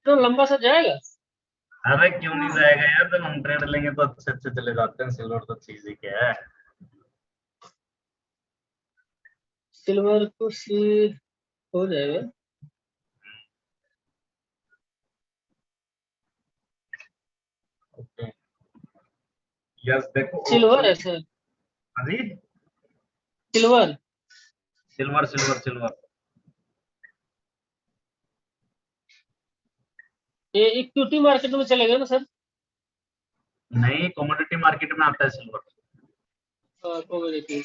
तो लंबा सा जाएगा। अरे क्यों नहीं जाएगा यार, जब हम ट्रेड लेंगे तो अच्छे अच्छे चले जाते हैं। सिल्वर तो चीज ही क्या है। सिल्वर को सी हो जाएगा। ओके। यस देखो सिल्वर ऑप्शन। है सर। हाँ जी। सिल्वर। Silver silver silver. ये इक्विटी मार्केट में चलेगा ना सर? नहीं, कमोडिटी मार्केट में आता है सिल्वर। कमोडिटी।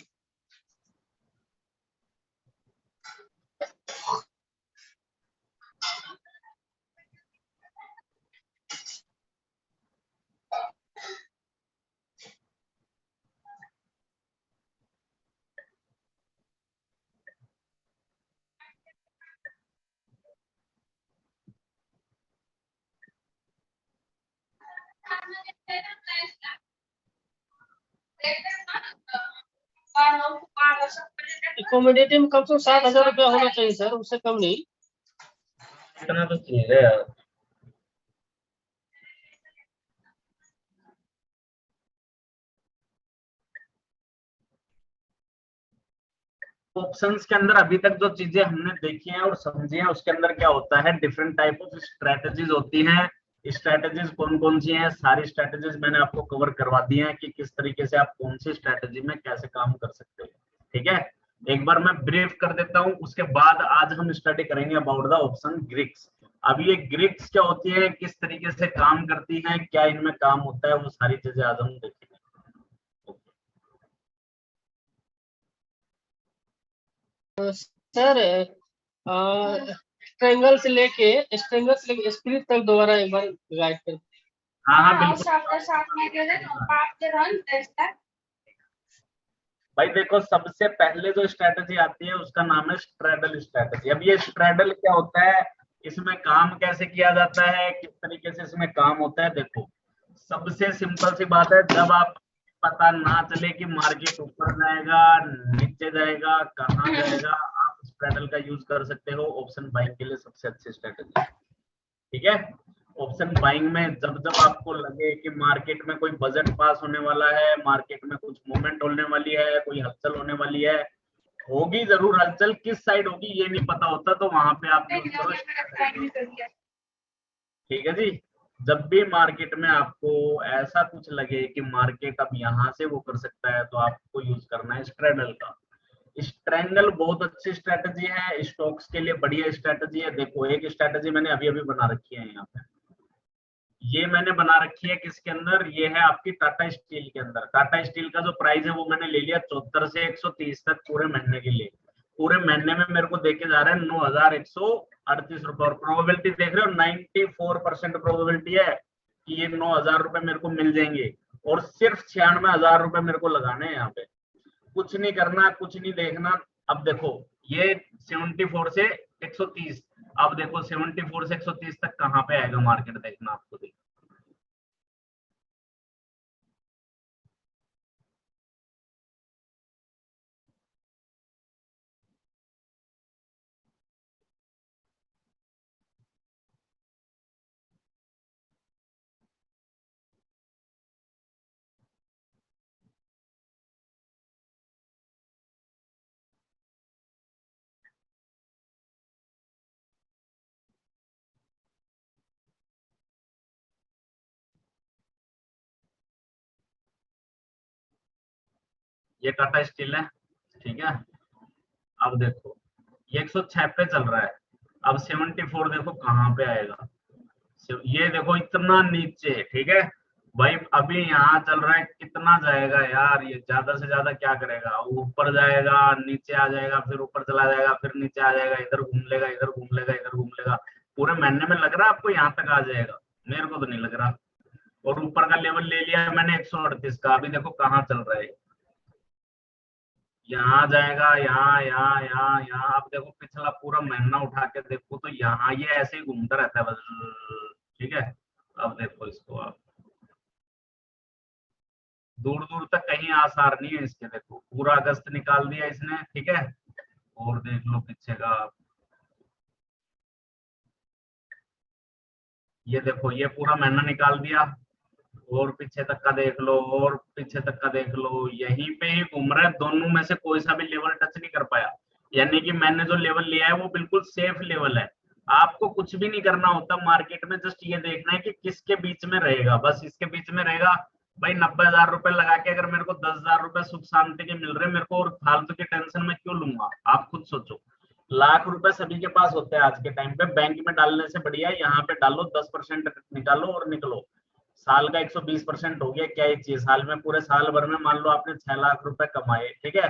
कमोडिटी में कम से कम 7,000 रुपया होना चाहिए सर, उससे कम नहीं। इतना तो चीज है यार। ऑप्शंस के अंदर अभी तक जो चीजें हमने देखी हैं और समझी हैं, उसके अंदर क्या होता है, डिफरेंट टाइप ऑफ स्ट्रेटजीज होती हैं। स्ट्रेटजीज कौन कौन सी हैं, सारी स्ट्रेटजीज मैंने आपको कवर करवा दी हैं कि किस तरीके से आप कौन सी स्ट्रेटजी में कैसे काम कर सकते हो। ठीक है, एक बार मैं ब्रीफ कर देता हूं, उसके बाद आज हम स्टडी करेंगे अबाउट द ऑप्शन ग्रिक्स। अब ये ग्रिक्स क्या होती है, किस तरीके से काम करती हैं, क्या इनमें काम होता है, वो सारी चीजें आज हम देखेंगे। सर स्ट्रेंगल से लेके स्प्लिट तक दोबारा एक बार गाइड कर। हाँ हाँ बिल्कुल। भाई देखो, सबसे पहले जो स्ट्रेटजी आती है उसका नाम है स्ट्रेडल स्ट्रेटजी। अब ये स्ट्रेडल क्या होता है, इसमें काम कैसे किया जाता है, किस तरीके से इसमें काम होता है, देखो सबसे सिंपल सी बात है, जब आप पता ना चले कि मार्केट ऊपर जाएगा नीचे जाएगा कहाँ जाएगा, आप स्ट्रेडल का यूज कर सकते हो ऑप्शन बाइंग के लिए, सबसे अच्छी स्ट्रेटजी। ठीक है, ऑप्शन बाइंग में जब जब आपको लगे कि मार्केट में कोई बजट पास होने वाला है, मार्केट में कुछ मूवमेंट होने वाली है, कोई हलचल होने वाली है, होगी जरूर हलचल, किस साइड होगी ये नहीं पता होता, तो वहां पे आप यूज करो। ठीक है जी। जब भी मार्केट में आपको ऐसा कुछ लगे कि मार्केट अब यहाँ से वो कर सकता है, तो आपको यूज करना है स्ट्रेडल का। स्ट्रेंगल बहुत अच्छी स्ट्रेटजी है, स्टॉक्स के लिए बढ़िया स्ट्रेटजी है। देखो एक स्ट्रेटजी मैंने अभी अभी बना रखी है यहाँ पे, ये मैंने बना रखी है किसके अंदर, ये है आपकी टाटा स्टील के अंदर। टाटा स्टील का जो प्राइस है वो मैंने ले लिया 74 से 130 तक पूरे महीने के लिए। पूरे महीने में मेरे को देके जा रहे हैं 9,138 रुपए, और प्रोबेबिलिटी देख रहे हो 94% प्रोबेबिलिटी है कि ये 9,000 रुपए मेरे को मिल जाएंगे। और सिर्फ 96,000 रुपए मेरे को लगाने हैं यहाँ पे, कुछ नहीं करना, कुछ नहीं देखना। अब देखो ये 74 से 130, अब देखो 74 से 130 तक कहाँ पे आएगा मार्केट, देखना आपको देखो। ये टाटा स्टील है, ठीक है। अब देखो ये 106 पे चल रहा है, अब 74 देखो कहाँ पे आएगा। ये देखो इतना नीचे, ठीक है भाई, अभी यहाँ चल रहा है, कितना जाएगा यार, ये ज्यादा से ज्यादा क्या करेगा, ऊपर जाएगा नीचे आ जाएगा, फिर ऊपर चला जाएगा, फिर नीचे आ जाएगा, इधर घूम लेगा इधर घूम लेगा इधर घूम लेगा। पूरे महीने में लग रहा है आपको यहाँ तक आ जाएगा? मेरे को तो नहीं लग रहा। और ऊपर का लेवल ले लिया मैंने 138 का, अभी देखो कहाँ चल रहा है, यहाँ जाएगा, यहाँ यहाँ यहाँ यहाँ। आप देखो पिछला पूरा महीना उठा के देखो तो यहाँ ये ऐसे ही घूमता रहता है बस। ठीक है, अब देखो इसको आप, दूर दूर तक कहीं आसार नहीं है इसके। देखो पूरा अगस्त निकाल दिया इसने, ठीक है, और देख लो पीछे का। ये देखो ये पूरा महीना निकाल दिया, और पीछे तक का देख लो, और पीछे तक का देख लो, यहीं पे ही घूम रहा है, दोनों में से कोई सा भी लेवल टच नहीं कर पाया। यानी कि मैंने जो लेवल लिया है वो बिल्कुल सेफ लेवल है। आपको कुछ भी नहीं करना होता मार्केट में, जस्ट ये देखना है कि किसके बीच में रहेगा, बस इसके बीच में रहेगा। भाई 90,000 रुपए लगा के अगर मेरे को 10,000 रुपए सुख शांति के मिल रहे, मेरे को और फालतू की टेंशन में क्यों लूंगा? आप खुद सोचो। लाख रुपए सभी के पास होते हैं आज के टाइम पे, बैंक में डालने से बढ़िया यहाँ पे डालो, 10% निकालो और निकलो। साल का 120% हो गया, क्या एक चीज साल में, पूरे साल भर में मान लो आपने 6 लाख रुपए कमाए, ठीक है,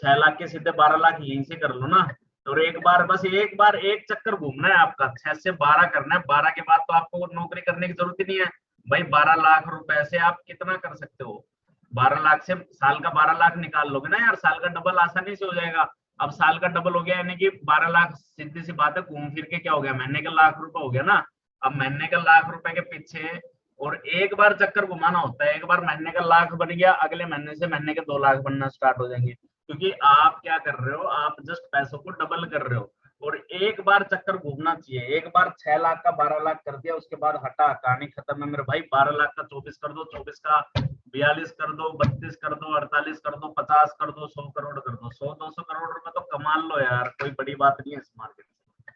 6 लाख के सीधे 12 लाख यहीं से कर लो ना। और एक बार बस एक बार एक चक्कर घूमना है आपका, 6 से 12 करना है, 12 के बाद तो आपको नौकरी करने की जरूरत ही नहीं है। भाई 12 लाख रुपए से आप कितना कर सकते हो? 12 लाख से साल का 12 लाख निकाल लोगे ना यार, साल का डबल आसानी से हो जाएगा। अब साल का डबल हो गया, यानी कि 12 लाख सीधी सी बात है, घूम फिर के क्या हो गया, महीने का लाख रुपए हो गया ना। अब महीने का लाख रुपए के पीछे और एक बार चक्कर घुमाना होता है, एक बार महीने का लाख बन गया, अगले महीने से महीने के 2 लाख बनना स्टार्ट हो जाएंगे, क्योंकि आप क्या कर रहे हो, आप जस्ट पैसों को डबल कर रहे हो। और एक बार चक्कर घूमना चाहिए, एक बार 6 लाख का 12 लाख कर दिया, उसके बाद हटा, कहानी खत्म है मेरे भाई। 12 लाख का 24 कर दो, 24 का 42 कर दो, 32 कर दो, 48 कर दो, 50 कर दो, 100 करोड़ कर दो। 100-200 करोड़ रुपए तो कमा लो यार, कोई बड़ी बात नहीं है इस मार्केट में,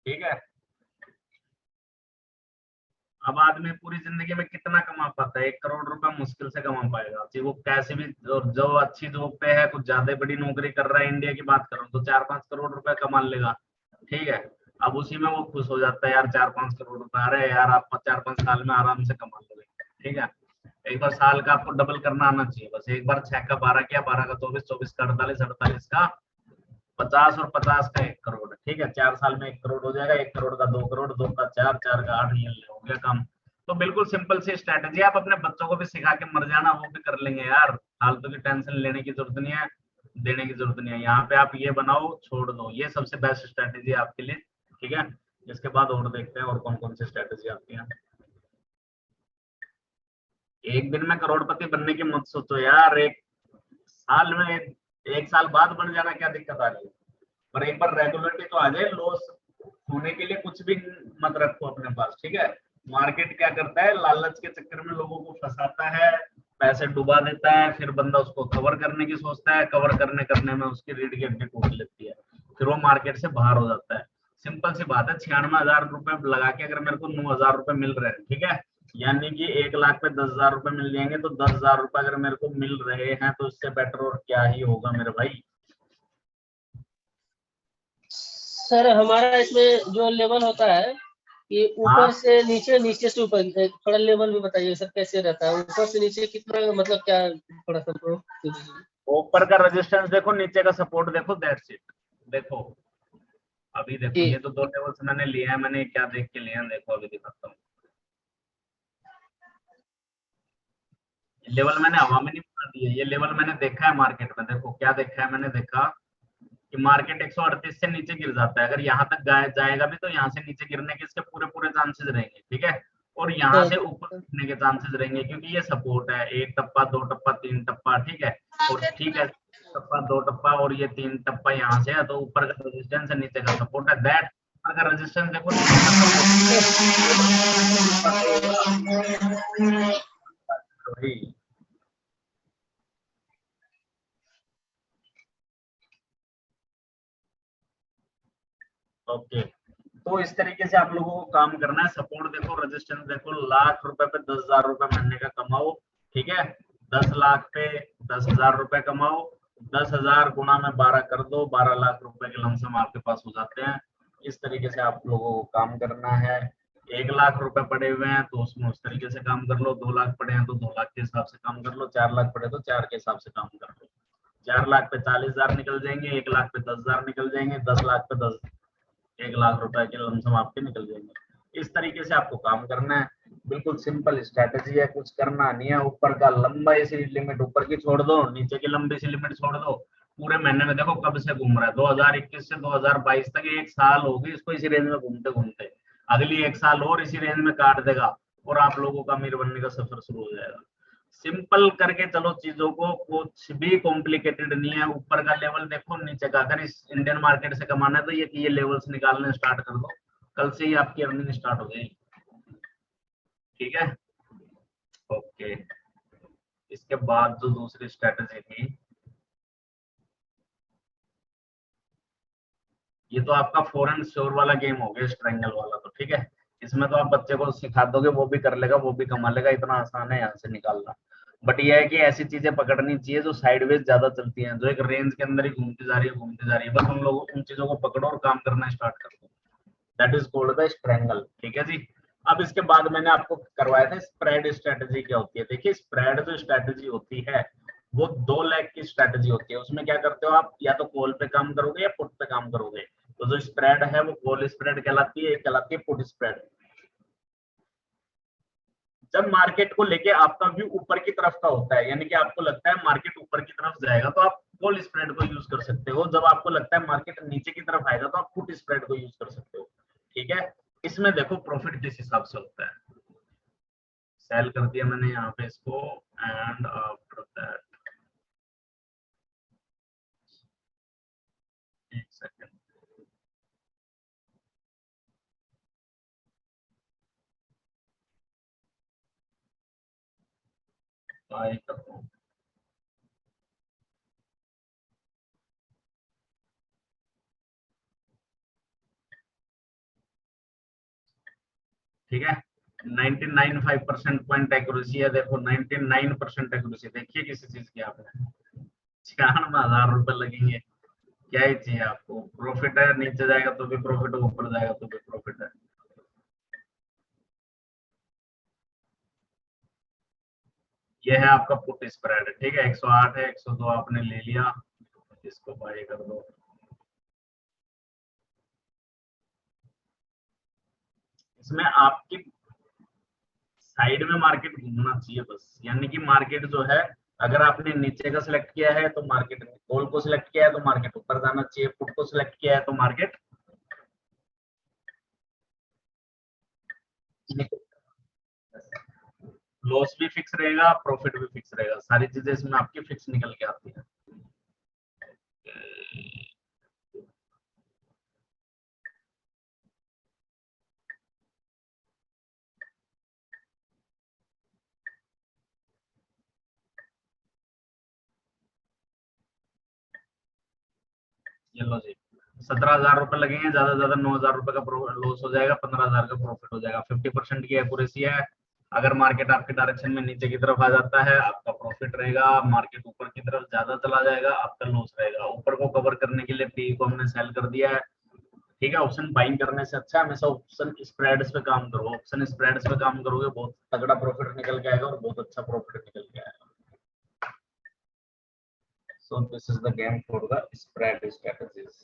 ठीक है। अब आदमी पूरी जिंदगी में कितना कमा पाता है? 1 करोड़ रुपए मुश्किल से कमा पाएगा जी, वो कैसे भी। और जो अच्छी जॉब पे है, कुछ ज्यादा बड़ी नौकरी कर रहा है, इंडिया की बात करूं तो 4-5 करोड़ रुपए कमा लेगा, ठीक है। अब उसी में वो खुश हो जाता है यार, 4-5 करोड़ रुपए, अरे यार आप 4-5 साल में आराम से कमा लोगे, ठीक है। एक बार साल का आपको डबल करना आना चाहिए, बस एक बार 6 का 12 किया, 12 का 24, 24 का 48, 48 का 50 और 50 का 1 करोड़, ठीक है। 4 साल में 1 करोड़ हो जाएगा, 1 करोड़ का 2 करोड़, 2 का 4, 4 का 8, ये हो गया काम। तो बिल्कुल सिंपल सी स्ट्रेटेजी, आप अपने बच्चों को भी सिखा के मर जाना, वो भी कर लेंगे यार, फालतू की टेंशन लेने की जरूरत नहीं है, देने की जरूरत नहीं है। यहाँ पे आप ये बनाओ, छोड़ दो, ये सबसे बेस्ट स्ट्रेटेजी है आपके लिए, ठीक है। इसके बाद और देखते हैं और कौन कौन सी स्ट्रेटेजी आती है। एक दिन में करोड़पति बनने की मत सोचो यार, एक साल में, एक साल बाद बन जाना क्या दिक्कत आ रही है, पर एक बार रेगुलरिटी तो आ जाए। लॉस होने के लिए कुछ भी मत रखो अपने पास, ठीक है। मार्केट क्या करता है, लालच के चक्कर में लोगों को फंसाता है, पैसे डुबा देता है, फिर बंदा उसको कवर करने की सोचता है, कवर करने करने में उसकी रीढ़ की हड्डी टूट लेती है, फिर वो मार्केट से बाहर हो जाता है। सिंपल सी बात है, 96,000 रुपए लगा के अगर मेरे को 9,000 रुपए मिल रहे हैं, ठीक है, यानी कि 1 लाख पे 10,000 रुपए मिल जाएंगे, तो 10,000 रुपए अगर मेरे को मिल रहे हैं, तो इससे बेटर और क्या ही होगा मेरे भाई। सर हमारा इसमें जो लेवल होता है कि ऊपर हाँ, से नीचे, नीचे से ऊपर, थोड़ा लेवल भी बताइए सर, कैसे रहता है ऊपर से नीचे कितना, मतलब क्या, थोड़ा सा ऊपर का रेजिस्टेंस देखो, नीचे का सपोर्ट देखो, दैट्स इट। देखो अभी देखो, जी। ये तो 2 लेवल्स मैंने लिए हैं, मैंने क्या देख के लिए हैं, देखो अभी दिखाता हूँ। लेवल मैंने हवा में नहीं बना दिए, ये लेवल मैंने देखा है मार्केट में। देखो क्या देखा है, मैंने देखा कि मार्केट 138 से नीचे गिर जाता है, अगर यहाँ तक जाएगा भी तो यहाँ से नीचे गिरने के इसके पूरे पूरे चांसेस रहेंगे, ठीक है। और यहाँ से ऊपर गिरने के चांसेस रहेंगे, क्योंकि ये सपोर्ट है, 1 टप्पा, 2 टप्पा, 3 टप्पा, ठीक है। और ठीक है, टप्पा, 2 टप्पा और ये 3 टप्पा यहाँ से है, तो ऊपर का रेजिस्टेंस है, नीचे का सपोर्ट है, दैट अगर रेजिस्टेंस देखो, नीचे का सपोर्ट। ओके, तो इस तरीके से आप लोगों को काम करना है। सपोर्ट देखो, रेजिस्टेंस देखो, लाख रुपए पे 10,000 रुपए महीने का कमाओ, ठीक है। 10 लाख पे 10,000 रुपए कमाओ, 10,000 गुणा में 12 कर दो, 12 लाख रुपए के लमसम आपके पास हो जाते हैं। इस तरीके से आप लोगों को काम करना है। 1 लाख रुपए पड़े हुए हैं तो उसमें उस तरीके से काम कर लो, 2 लाख पड़े हैं तो 2 लाख के हिसाब से काम कर लो, 4 लाख पड़े तो 4 के हिसाब से काम कर लो। 4 लाख पे 40,000 निकल जाएंगे, 1 लाख पे 10,000 निकल जाएंगे, 10 लाख पे 1 लाख रुपए के लमसम आपके निकल जाएंगे। इस तरीके से आपको काम करना है, बिल्कुल सिंपल स्ट्रेटेजी है, कुछ करना नहीं है। ऊपर का लंबा सी लिमिट ऊपर की छोड़ दो, नीचे की लंबी सी लिमिट छोड़ दो। पूरे महीने में देखो कब से घूम रहा है, 2021 से 2022 तक 1 साल होगी इसको इसी रेंज में घूमते घूमते, अगली 1 साल और इसी रेंज में काट देगा, और आप लोगों का अमीर बनने का सफर शुरू हो जाएगा। सिंपल करके चलो चीजों को, कुछ भी कॉम्प्लिकेटेड नहीं है। ऊपर का लेवल देखो, नीचे का, अगर इस इंडियन मार्केट से कमाना है तो ये लेवल्स निकालने स्टार्ट कर दो, कल से ही आपकी अर्निंग स्टार्ट हो जाएगी। ठीक है, ओके। इसके बाद जो दूसरी स्ट्रेटजी थी, ये तो आपका फोर एंड श्योर वाला गेम हो गया, स्ट्रेंगल वाला, तो ठीक है। इसमें तो आप बच्चे को सिखा दोगे, वो भी कर लेगा, वो भी कमा लेगा, इतना आसान है यहाँ से निकालना। बट ये है कि ऐसी चीजें पकड़नी चाहिए जो साइडवेज ज्यादा चलती हैं, जो एक रेंज के अंदर ही घूमती जा रही है, घूमती जा रही है, बस उन लोगों उन चीजों को पकड़ो और काम करना स्टार्ट कर दो। That is called the strangle, ठीक है जी। अब इसके बाद मैंने आपको करवाया था स्प्रेड स्ट्रेटजी क्या होती है। देखिए, स्प्रेड जो स्ट्रेटजी होती है वो 2 लेग की स्ट्रेटजी होती है। उसमें क्या करते हो आप, या तो कॉल पे काम करोगे या पुट पे काम करोगे। तो जो स्प्रेड है वो कॉल स्प्रेड कहलाती है, एक कहलाती है पुट स्प्रेड। जब मार्केट को लेके आपका व्यू ऊपर की तरफ का होता है, यानी कि आपको लगता है मार्केट ऊपर की तरफ जाएगा, तो आप कॉल स्प्रेड को यूज कर सकते हो। जब आपको लगता है मार्केट नीचे की तरफ आएगा, तो आप पुट स्प्रेड को यूज कर सकते हो, ठीक है। इसमें देखो प्रॉफिट किस हिसाब से होता है। सेल कर दिया मैंने यहाँ पे इसको, एंड आफ्टर दैट, एक सेकेंड, बाय कर दूं। ठीक है, 99.5% पॉइंट एक्यूरेसी है। देखो 99% एक्यूरेसी, देखिए किसी चीज की आपने 96,000 रुपए लगेंगे। क्या ही चाहिए आपको, प्रॉफिट है, नीचे जाएगा तो भी प्रॉफिट है, ऊपर जाएगा तो भी प्रॉफिट है। ये है आपका पुट स्प्रेड, ठीक है। 108 है, 102 आपने ले लिया, इसको बाय कर दो। इसमें आपकी साइड में मार्केट घूमना चाहिए बस, यानी कि मार्केट जो है, अगर आपने नीचे का सिलेक्ट किया है तो मार्केट, कॉल को सिलेक्ट किया है तो मार्केट ऊपर जाना चाहिए, पुट को सिलेक्ट किया है तो मार्केट लॉस भी फिक्स रहेगा, प्रॉफिट भी फिक्स रहेगा, सारी चीजें इसमें आपकी फिक्स निकल के आती है। ये लो जी, 17,000 रुपए लगेंगे, ज्यादा से ज्यादा 9,000 रुपए का लॉस हो जाएगा, 15,000 का प्रॉफिट हो जाएगा। 50% की एक्यूरेसी है। अगर मार्केट आपके डायरेक्शन में नीचे की तरफ आ जाता है, आपका प्रॉफिट रहेगा। मार्केट ऊपर की तरफ ज्यादा चला जाएगा, आपका लॉस रहेगा। ऊपर को कवर करने के लिए पी को हमने सेल कर दिया है, ठीक है। ऑप्शन बाइंग करने से अच्छा हमेशा ऑप्शन स्प्रेड्स पे काम करो। ऑप्शन स्प्रेड्स पे काम करोगे, बहुत तगड़ा प्रॉफिट निकल के आएगा और बहुत अच्छा प्रॉफिट निकल के आएगा। So this is the game for the spread strategies,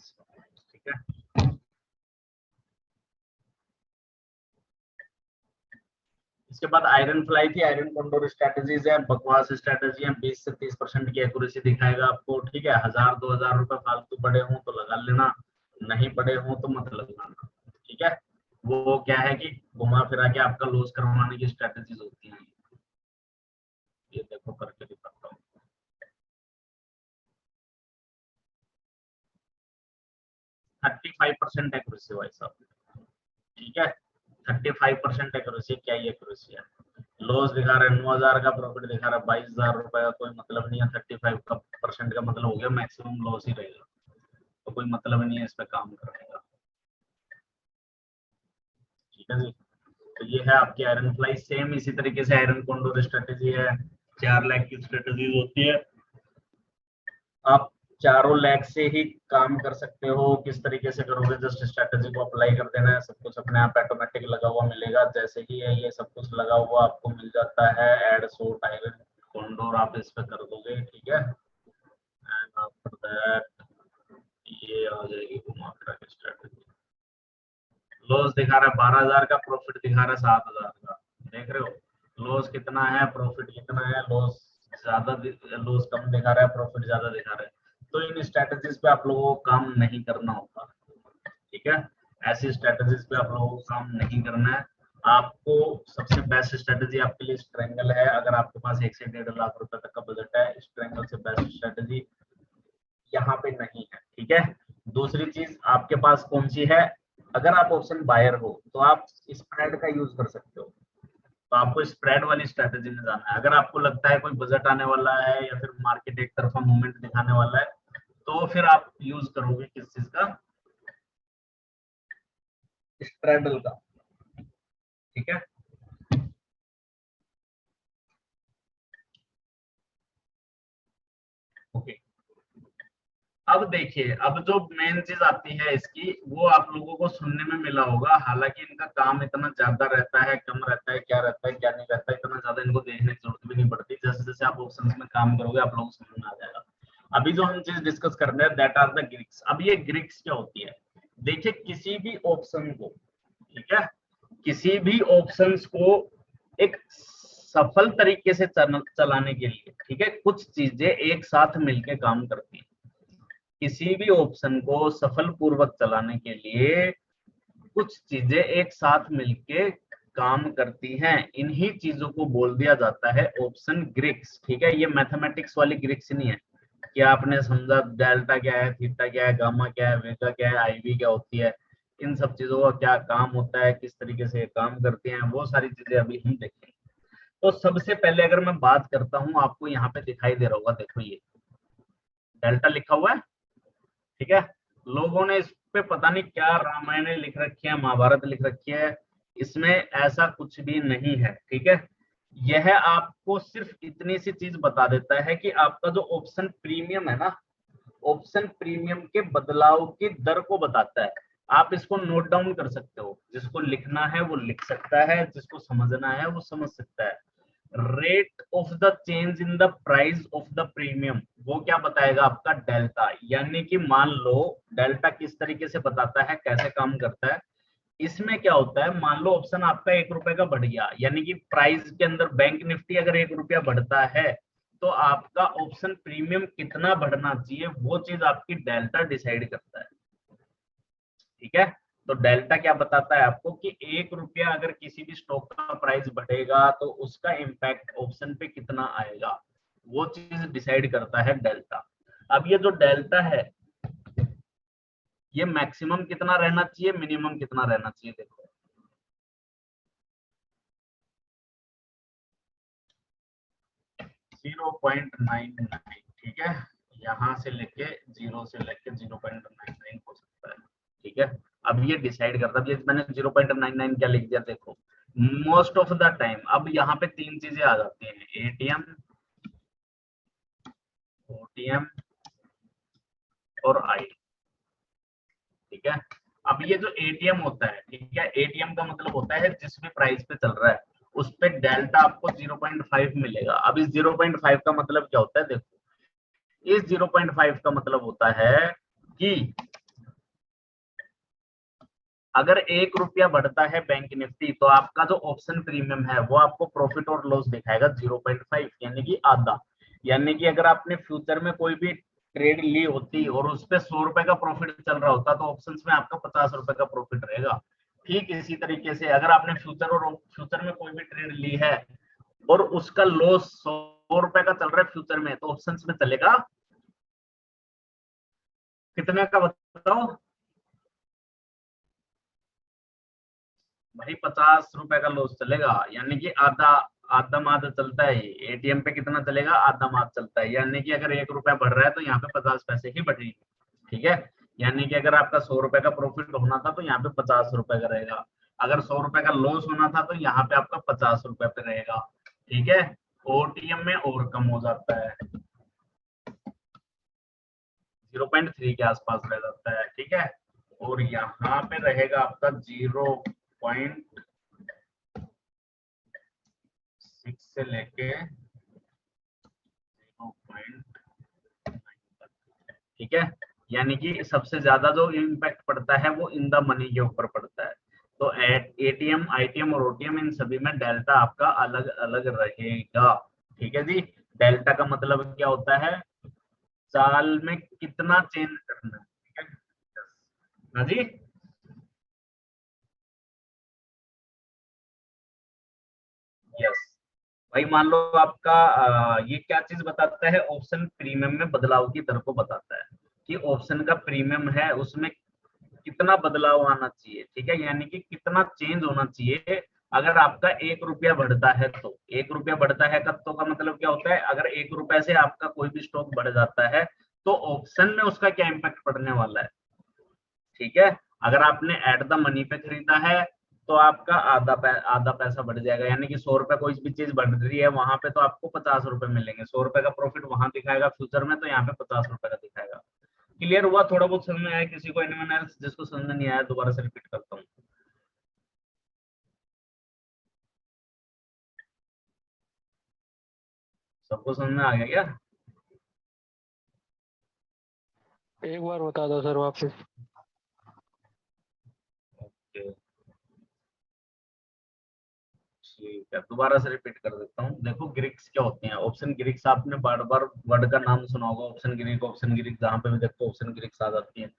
ठीक है। इसके बाद आयरन फ्लाई थी, आयरन कंडोर स्ट्रेटजीज है, बकवास स्ट्रेटजी है। 20 से 30% की एक्यूरेसी दिखाएगा आपको, ठीक है। 1,000-2,000 रुपए फालतू पड़े हों तो लगा लेना, नहीं पड़े हों तो मत लगाना, ठीक है। वो क्या है कि घुमा फिरा के आपका लॉस करवाने की स्ट्रेटजीज होती हैं। ये देखो करके दिखाता हूँ। 35% एक्यूरेसी भाई साहब, ठीक है। 35% एक्यूरेसी, क्या ही एक्यूरेसी है। लॉस दिखा रहा है 9,000 का, प्रॉफिट दिखा रहा है 22,000 रुपए का, कोई मतलब नहीं है। 35% का मतलब हो गया मैक्सिमम लॉस ही रहेगा, तो कोई मतलब नहीं है इस पे काम करने का, ठीक है जी। तो ये है आपकी आयरन फ्लाई। सेम इसी तरीके से आयरन कोंडोर स्ट्रेटेजी है, 4 लाख की स्ट्रेटेजी होती है। आप चारों लेग से ही काम कर सकते हो। किस तरीके से करोगे, जस्ट स्ट्रेटेजी को अप्लाई कर देना है, सब कुछ अपने आप ऑटोमेटिक लगा हुआ मिलेगा। जैसे ही है ये सब कुछ लगा हुआ आपको मिल जाता है, एड शॉर्ट आयरन कॉन्डोर आप इस पे कर दोगे, ठीक है। एंड आफ्टर दैट ये आ जाएगी घुमा फिरा के स्ट्रेटेजी। लॉस दिखा रहा है 12,000 का, प्रॉफिट दिखा रहा है 7,000 का, देख रहे हो। लॉस कितना है, प्रॉफिट कितना है। लॉस ज्यादा, लॉस कम दिखा रहा है, प्रॉफिट ज्यादा दिखा रहा है। तो इन स्ट्रेटजीज पे आप लोगों को काम नहीं करना होता, ठीक है। ऐसी स्ट्रेटजीज पे आप लोगों को काम नहीं करना है। आपको सबसे बेस्ट स्ट्रेटजी आपके लिए स्ट्रेंगल है। अगर आपके पास 1 से 1.5 लाख रुपए तक का बजट है, स्ट्रेंगल से बेस्ट स्ट्रेटजी यहाँ पे नहीं है, ठीक है। दूसरी चीज आपके पास कौन सी है, अगर आप ऑप्शन बायर हो तो आप स्प्रेड का यूज कर सकते हो। तो आपको स्प्रेड वाली स्ट्रेटेजी में जाना है। अगर आपको लगता है कोई बजट आने वाला है या फिर मार्केट एक तरफा मूवमेंट दिखाने वाला है, तो फिर आप यूज करोगे किस चीज का, स्ट्रेडल का। ठीक है, ओके। अब देखिए, अब जो मेन चीज आती है इसकी, वो आप लोगों को सुनने में मिला होगा, हालांकि इनका काम इतना ज्यादा रहता है, कम रहता है, क्या रहता है क्या नहीं रहता है, इतना ज्यादा इनको देखने की जरूरत भी नहीं पड़ती। जैसे जैसे आप ऑप्शंस में काम करोगे आप लोगों को समझ में आ जाएगा। अभी जो हम चीज डिस्कस कर रहे हैं दैट आर द ग्रिक्स। अब ये ग्रिक्स क्या होती है, देखिए किसी भी ऑप्शन को, ठीक है, किसी भी ऑप्शंस को एक सफल तरीके से चलाने के लिए, ठीक है, कुछ चीजें एक साथ मिलके काम करती हैं। किसी भी ऑप्शन को सफल पूर्वक चलाने के लिए कुछ चीजें एक साथ मिलके काम करती हैं। इन्हीं चीजों को बोल दिया जाता है ऑप्शन ग्रिक्स। ठीक है, ये मैथमेटिक्स वाली ग्रिक्स नहीं है कि आपने समझा डेल्टा क्या है, थीटा क्या है, गामा क्या है, वेगा क्या है, आईवी क्या होती है, इन सब चीजों का क्या काम होता है, किस तरीके से काम करते हैं, वो सारी चीजें अभी हम देखेंगे। तो सबसे पहले अगर मैं बात करता हूं, आपको यहाँ पे दिखाई दे रहा होगा, देखो ये डेल्टा लिखा हुआ है, ठीक है। लोगों ने इस पे पता नहीं क्या रामायण लिख रखी है, महाभारत लिख रखी है, इसमें ऐसा कुछ भी नहीं है। ठीक है, यह आपको सिर्फ इतनी सी चीज बता देता है कि आपका जो ऑप्शन प्रीमियम है ना, ऑप्शन प्रीमियम के बदलाव की दर को बताता है। आप इसको नोट डाउन कर सकते हो, जिसको लिखना है वो लिख सकता है, जिसको समझना है वो समझ सकता है। Rate of the change in the price of the premium, वो क्या बताएगा, आपका डेल्टा। यानी कि मान लो डेल्टा किस तरीके से बताता है, कैसे काम करता है, इसमें क्या होता है, मान लो ऑप्शन आपका 1 रुपए का बढ़ गया, यानी कि प्राइस के अंदर बैंक निफ्टी अगर 1 रुपया बढ़ता है, तो आपका ऑप्शन प्रीमियम कितना बढ़ना चाहिए, वो चीज आपकी डेल्टा डिसाइड करता है। ठीक है, तो डेल्टा क्या बताता है आपको कि 1 रुपया अगर किसी भी स्टॉक का प्राइस बढ़ेगा तो उसका इम्पैक्ट ऑप्शन पे कितना आएगा, वो चीज डिसाइड करता है डेल्टा। अब ये जो डेल्टा है, ये मैक्सिमम कितना रहना चाहिए, मिनिमम कितना रहना चाहिए, देखो 0.99। ठीक है, यहाँ से लेके 0 से लेके 0.99 हो सकता है। ठीक है, अब ये डिसाइड करता है, ये मैंने 0.99 क्या लिख दिया, देखो मोस्ट ऑफ द टाइम। अब यहाँ पे 3 चीजें आ जाती हैं, एटीएम, ओटीएम और आई। ठीक है, अब ये जो एटीएम होता है, ठीक है, एटीएम का मतलब होता है जिस भी प्राइस पे चल रहा है उस पे डेल्टा आपको 0.5 मिलेगा। अब इस 0.5 का मतलब क्या होता है, देखो इस 0.5 का मतलब होता है कि अगर 1 रुपया बढ़ता है बैंक निफ्टी, तो आपका जो ऑप्शन प्रीमियम है वो आपको प्रॉफिट और लॉस दिखाएगा 0.5, यानी कि आधा। यानी कि अगर आपने फ्यूचर में कोई भी ट्रेड ली होती और उस पे 100 रुपए का प्रॉफिट चल रहा होता, तो ऑप्शंस में आपका 50 रुपए का प्रॉफिट रहेगा। ठीक इसी तरीके से अगर आपने फ्यूचर में कोई भी ट्रेड ली है और उसका लॉस 100 रुपए का चल रहा है फ्यूचर में, तो ऑप्शंस में चलेगा कितने का, बताओ भाई, 50 रुपए का लॉस चलेगा, यानी कि आधा आधा माद चलता है। एटीएम पे कितना चलेगा, आधा माद चलता है, यानी कि अगर 1 रुपया बढ़ रहा है तो यहाँ पे 50 पैसे ही बढ़ेगी। ठीक है, यानी कि अगर आपका 100 रुपए का प्रॉफिट होना था तो यहाँ पे 50 रुपए का रहेगा, अगर 100 रुपए का लॉस होना था तो यहाँ पे आपका 50 रुपए पे रहेगा। ठीक है, ओटीएम में और कम हो जाता है, 0.3 के आसपास रह जाता है। ठीक है, और यहाँ पे रहेगा आपका 0.6 से लेके 0.9 तक। ठीक है, यानी कि सबसे ज्यादा जो इम्पैक्ट पड़ता है वो इन द मनी के ऊपर पड़ता है। तो एटीएम, आईटीएम और ओटीएम, इन सभी में डेल्टा आपका अलग अलग रहेगा। ठीक है जी, डेल्टा का मतलब क्या होता है, साल में कितना चेंज करना है। ठीक है, हाँ जी, यस भाई, मान लो आपका ये क्या चीज बताता है, ऑप्शन प्रीमियम में बदलाव की दर को बताता है कि ऑप्शन का प्रीमियम है उसमें कितना बदलाव आना चाहिए। ठीक है, यानी कि कितना चेंज होना चाहिए अगर आपका 1 रुपया बढ़ता है तो 1 रुपया बढ़ता है तो का मतलब क्या होता है, अगर 1 रुपए से आपका कोई भी स्टॉक बढ़ जाता है तो ऑप्शन में उसका क्या इम्पैक्ट पड़ने वाला है। ठीक है, अगर आपने एट द मनी पे खरीदा है तो आपका आधा पैसा बढ़ जाएगा, यानी कि 100 रुपए कोई भी चीज बढ़ रही है वहां पे तो आपको 50 रुपए मिलेंगे। 100 रुपए का प्रॉफिट वहां दिखाएगा फ्यूचर में, तो यहाँ पे 50 रुपए का दिखाएगा। क्लियर हुआ? थोड़ा बहुत समझ में आया किसी को? एनीवन एल्स जिसको समझ में नहीं आया दोबारा से रिपीट करता हूँ। सबको समझ में आ गया क्या? एक बार बता दो सर वापस। ओके ठीक है, दोबारा से रिपीट कर देता हूँ। देखो ग्रीक्स क्या होती हैं, ऑप्शन ग्रीक्स आपने बार बार वर्ड का नाम सुना होगा, ऑप्शन ग्रीक जहाँ पे भी देखो ऑप्शन ग्रीक्स आ जाती है।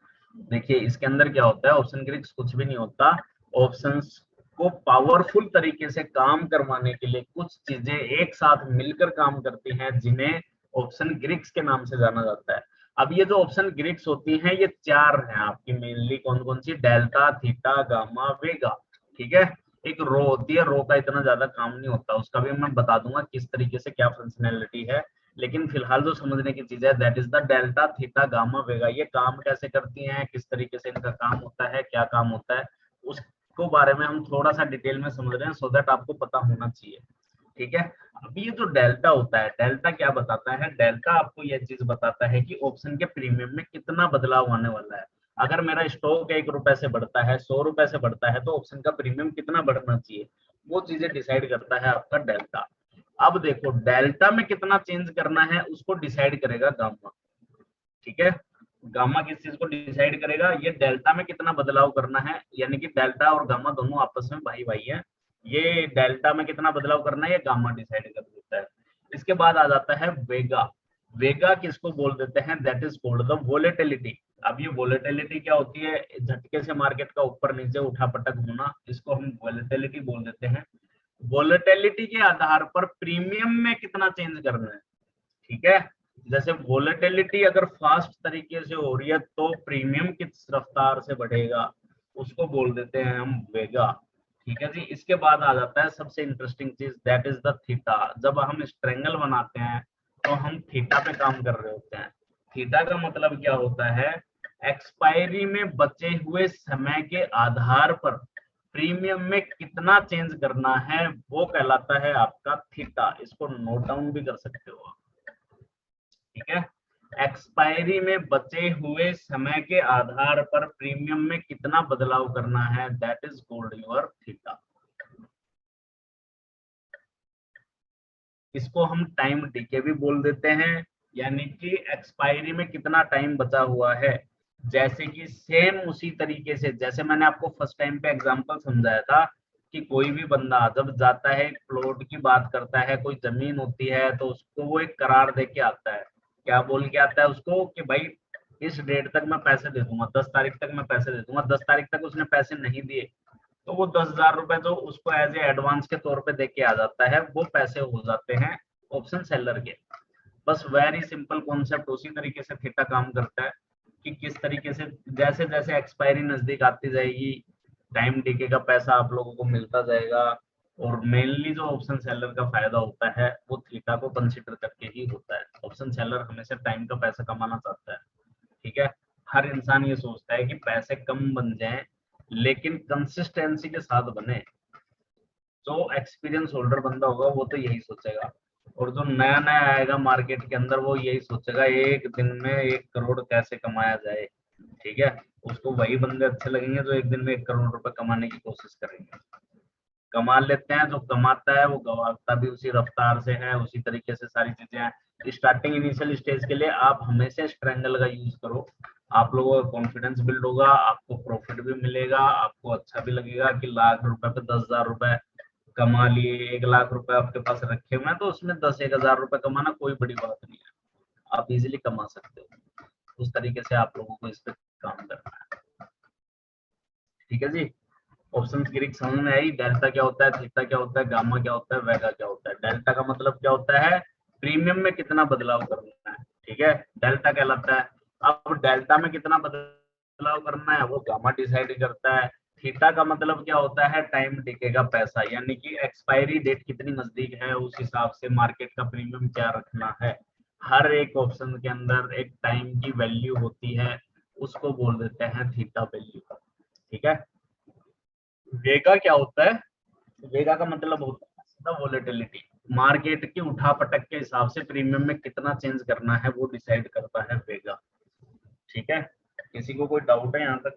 देखिए इसके अंदर क्या होता है, ऑप्शन ग्रीक्स कुछ भी नहीं होता। ऑप्शंस को पावरफुल तरीके से काम करवाने के लिए कुछ चीजें एक साथ मिलकर काम करती हैं, जिन्हें ऑप्शन ग्रीक्स के नाम से जाना जाता है। अब ये जो ऑप्शन ग्रीक्स होती हैं ये 4 हैं आपकी मेनली, कौन कौन सी, डेल्टा, थीटा, गामा, वेगा। ठीक है, एक रो होती है, रो का इतना ज्यादा काम नहीं होता, उसका भी मैं बता दूंगा किस तरीके से क्या फंक्शनैलिटी है, लेकिन फिलहाल जो समझने की चीज है that is the delta, theta, gamma, Vega. ये काम कैसे करती हैं, किस तरीके से इनका काम होता है, क्या काम होता है, उसको बारे में हम थोड़ा सा डिटेल में समझ रहे हैं, सो दैट आपको पता होना चाहिए। ठीक है, अब ये जो डेल्टा होता है, डेल्टा क्या बताता है, डेल्टा आपको यह चीज बताता है कि ऑप्शन के प्रीमियम में कितना बदलाव आने वाला है। अगर मेरा स्टॉक 1 रुपए से बढ़ता है, 100 रुपए से बढ़ता है, तो ऑप्शन का प्रीमियम कितना बढ़ना चाहिए, वो चीजें डिसाइड करता है आपका डेल्टा। अब देखो डेल्टा में कितना चेंज करना है उसको डिसाइड करेगा गामा। ठीक है, गामा किस चीज को डिसाइड करेगा, ये डेल्टा में कितना बदलाव करना है, यानी कि डेल्टा और गामा दोनों आपस में भाई भाई है, ये डेल्टा में कितना बदलाव करना है ये गामा डिसाइड कर देता है। इसके बाद आ जाता है वेगा। वेगा किसको बोल देते हैं, that is called the volatility. अब ये वोलेटिलिटी क्या होती है, झटके से मार्केट का ऊपर नीचे उठा पटक होना, इसको हम वोलेटिलिटी बोल देते हैं। वोलेटिलिटी के आधार पर प्रीमियम में कितना चेंज करना है। ठीक है, जैसे वोलेटिलिटी अगर फास्ट तरीके से हो रही है तो प्रीमियम किस रफ्तार से बढ़ेगा, उसको बोल देते हैं हम वेगा। ठीक है जी, इसके बाद आ जाता है सबसे इंटरेस्टिंग चीज, दैट इज द थीटा। जब हम स्ट्रेंगल बनाते हैं तो हम थीटा पे काम कर रहे होते हैं। थीटा का मतलब क्या होता है, एक्सपायरी में बचे हुए समय के आधार पर प्रीमियम में कितना चेंज करना है वो कहलाता है आपका थीटा। इसको नोट डाउन भी कर सकते हो आप। ठीक है, एक्सपायरी में बचे हुए समय के आधार पर प्रीमियम में कितना बदलाव करना है, that is called your theta. इसको हम टाइम डीके भी बोल देते हैं, यानी कि एक्सपायरी में कितना टाइम बचा हुआ है। जैसे कि सेम उसी तरीके से जैसे मैंने आपको फर्स्ट टाइम पे एग्जांपल समझाया था कि कोई भी बंदा जब जाता है एक प्लॉट की बात करता है, कोई जमीन होती है तो उसको वो एक करार दे के आता है, क्या बोल के आता है उसको कि भाई इस डेट तक मैं पैसे दे दूंगा, 10 तारीख तक मैं पैसे दे दूंगा। 10 तारीख तक उसने पैसे नहीं दिए तो वो 10,000 रुपए तो उसको एज ए एडवांस के तौर पे दे के आ जाता है, वो पैसे हो जाते हैं ऑप्शन सेलर के। बस वेरी सिंपल कॉन्सेप्ट, उसी तरीके से थीटा काम करता है कि किस तरीके से जैसे जैसे एक्सपायरी नजदीक आती जाएगी टाइम डीके का पैसा आप लोगों को मिलता जाएगा। और मेनली जो ऑप्शन सेलर का फायदा होता है वो थीटा को कंसिडर करके ही होता है। ऑप्शन सेलर हमेशा टाइम का पैसा कमाना चाहता है। ठीक है, हर इंसान ये सोचता है कि पैसे कम बन जाएं लेकिन कंसिस्टेंसी के साथ बने। जो एक्सपीरियंस होल्डर बंदा होगा वो तो यही सोचेगा, और जो नया नया आएगा मार्केट के अंदर वो यही सोचेगा एक दिन में 1 करोड़ कैसे कमाया जाए। ठीक है, उसको वही बंदे अच्छे लगेंगे जो एक दिन में 1 करोड़ रुपए कमाने की कोशिश करेंगे। कमा लेते हैं, जो कमाता है वो गवाता भी उसी रफ्तार से है, उसी तरीके से सारी चीजें हैं। स्टार्टिंग इनिशियल स्टेज के लिए आप हमेशा स्ट्रेंगल का यूज करो, आप लोगों का कॉन्फिडेंस बिल्ड होगा, आपको प्रॉफिट भी मिलेगा, आपको अच्छा भी लगेगा कि लाख रुपए पे 10,000 रुपए कमा लिए, 1 लाख रुपए आपके पास रखे हुए हैं तो उसमें 10-1,000 रुपए कमाना कोई बड़ी बात नहीं है, आप इजिली कमा सकते हो। उस तरीके से आप लोगों को इस पर काम करना है। ठीक है जी, ऑप्शन की रिक समझ में आई। डेल्टा क्या होता है, थीटा क्या होता है, गामा क्या होता है, वेगा क्या होता है। डेल्टा का मतलब क्या होता है, प्रीमियम में कितना बदलाव करना है। ठीक है, डेल्टा कहलाता है। अब डेल्टा में कितना बदलाव करना है वो गामा डिसाइड करता है। थीटा का मतलब क्या होता है, टाइम डिके का पैसा, यानी कि एक्सपायरी डेट कितनी नजदीक है उस हिसाब से मार्केट का प्रीमियम क्या रखना है। हर एक ऑप्शन के अंदर एक टाइम की वैल्यू होती है, उसको बोल देते हैं थीटा वैल्यू। ठीक है। वेगा क्या होता है, वेगा का मतलब होता है वोलेटिलिटी, मार्केट की उठा पटक के हिसाब से प्रीमियम में कितना चेंज करना है वो डिसाइड करता है वेगा। ठीक है, किसी को कोई डाउट है यहाँ तक?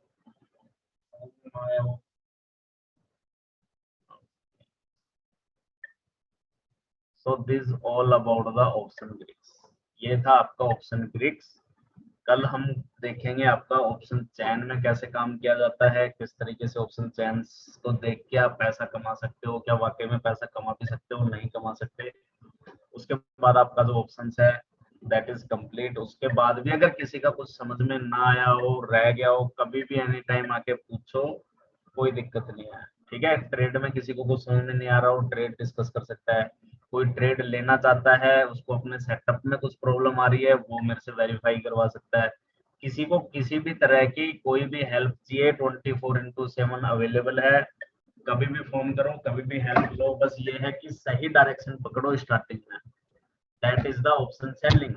So this all about the option Greeks. ये था आपका ऑप्शन ग्रिक्स। कल हम देखेंगे आपका ऑप्शन चैन में कैसे काम किया जाता है, किस तरीके से ऑप्शन चैन को देख के आप पैसा कमा सकते हो, क्या वाकई में पैसा कमा भी सकते हो, नहीं कमा सकते। उसके बाद आपका जो ऑप्शन है दैट इज कंप्लीट। उसके बाद भी अगर किसी का कुछ समझ में ना आया हो, रह गया हो, कभी भी एनी टाइम आके पूछो, कोई दिक्कत नहीं है। ठीक है, ट्रेड में किसी को कुछ समझ में नहीं आ रहा हो, ट्रेड डिस्कस कर सकता है। कोई ट्रेड लेना चाहता है, उसको अपने सेटअप में कुछ प्रॉब्लम आ रही है, वो मेरे से वेरीफाई करवा सकता है। किसी को किसी भी तरह की कोई भी हेल्प चाहिए 24/7 अवेलेबल है। कभी भी फोन करो, कभी भी हेल्प लो, बस ये है कि सही डायरेक्शन पकड़ो स्टार्टिंग में। That is the option selling.